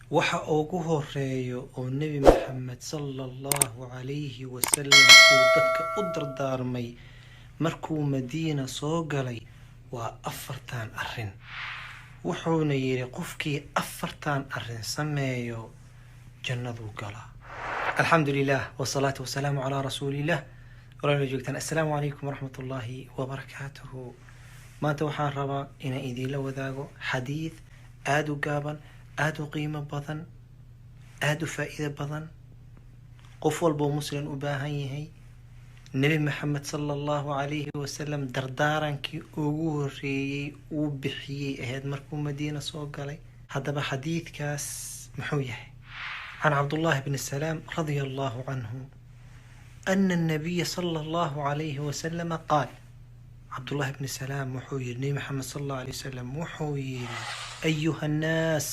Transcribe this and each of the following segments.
waxa ugu horeeyo oo Nabi Maxamed sallallahu alayhi wasallam uu dadka u dardaarmay markuu Madiina soo galay waa afartan arrin. wuxuuna yiri qofkii afartan arrin sameeyo jannadu gala. Alhamdulillah wassalatu wassalamu ala rasulillah. Assalamu alaykum warahmatullahi wabarakatuh. maanta waxaan rabaa inaan idinla wadaago xadiid aad u gaaban, aad u qiimo badan, aad u faa'iido badan, qof walba muslim u baahan yahay. Nabi Maxamed sallallahu alayhi wasallam dardaarankii ugu horeeyay uu bixiyay ahayd markuu Madiina soo galay. haddaba xadiidkaas muxuu yahay? عن عبد الله بن السلام رضي الله عنه أن النبي صلى الله عليه وسلم قال. عبد الله بن السلام وحوير نبي محمد صلى الله عليه وسلم وحوير أيها الناس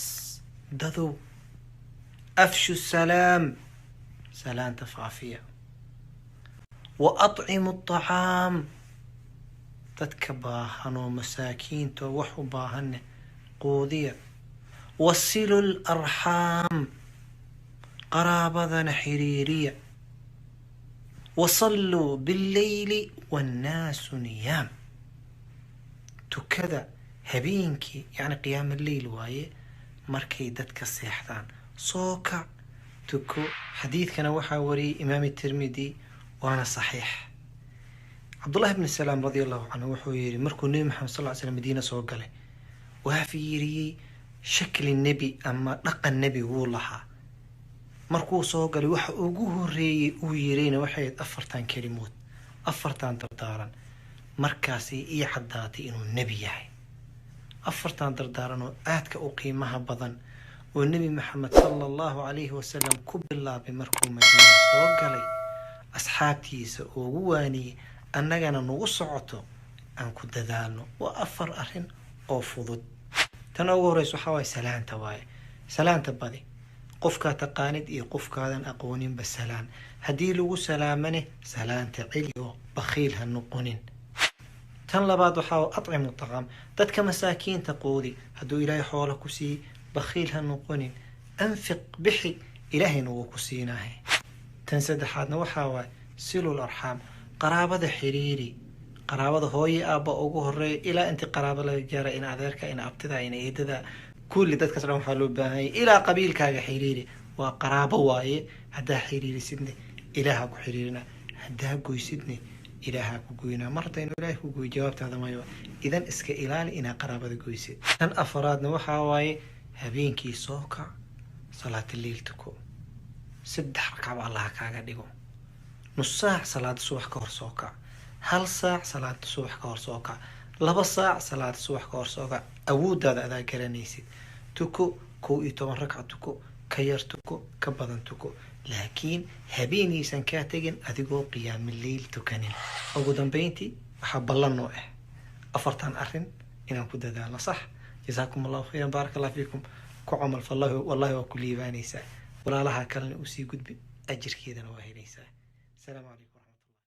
دذو أفشوا السلام سلام تفعفية وأطعموا الطعام تتكباهن ومساكين توحباهن قوذية وصلوا الأرحام قرابة حريرية وصلوا بالليل والناس نيام. تكذا هبينكي يعني قيام الليل وايه مركي دتك السيحتان صوكع تكو. حديث كان وحاوري إمام الترمذي وانا صحيح. عبد الله بن السلام رضي الله عنه وحويري مركو النبي محمد صلى الله عليه وسلم مدينة سوقله وهفيري شكل النبي أما لقى النبي والله markuu soo galay waxa ugu horeeyay uu yireen waxay afartan kelimood, afartan dardaaran. markaasi ii xadaatay inuu nabi yahay. afartan dardaaran oo aadka u qiimaha badan oo Nabi Maxamed sallallahu alayhi wasallam ku bilaabay markuu Madiina soo galay asxaabtiisa ugu waaniyay annagana nagu socoto aan ku dadaalno. waa afar arrin oo fudud. tan ugu horeyso waxa way salaanta waaye. salaanta badi qofka taqaanid iyo qofkaadan aqoonin basalaan. haddii lagu salaamane salaanta celiyo bakhiil ha noqonin. tan labaad waxa uu atcimu taqam dadka masaakiinta qoodi. hadduu ilaahay xoolo ku sii bakhiil ha noqonin. anfiq bixi ilaahayna wuu ku siinahay. tan saddexaadna waxa waa silul arxam qaraabada xiriiri. qaraabada hooyo aabba ugu horeeya ilaa intii qaraabo laga gaara in adeerka in abtida in eedada كل ذاتك سلام حلو باهي إلى قبيل كاجا حريري وقرابة واي هدا حريري سيدني إلهك حريرنا هدا كوي سيدني إلهك كوينا مرتين إلهك كوي جوابت هذا ما يوا. إذا إسك إلال إنا قرابة كوي سيد. أن أفرادنا وحاواي هبين كي سوكا صلاة الليل تكو 6 ركعة الله كاجا ديكو. نص ساعة صلاة الصبح كور سوكا. هل ساعة صلاة الصبح كور سوكا. 2 ساعة صلاة الصبح كور سوكا. أود هذا كرانيسي تكو كو يتوان ركعة تكو كير تكو كبدن تكو. لكن هبيني سنكاتجن أذيقو قيام الليل تكنين. أقودن بينتي أحب الله نوعه أفرتان أرن إن أكو دادان صح. جزاكم الله خيرا بارك الله فيكم. كعمل فالله والله وكل يبانيسا ولا لها كلن أسي قد أجر كيدا وهي ليسا. السلام عليكم.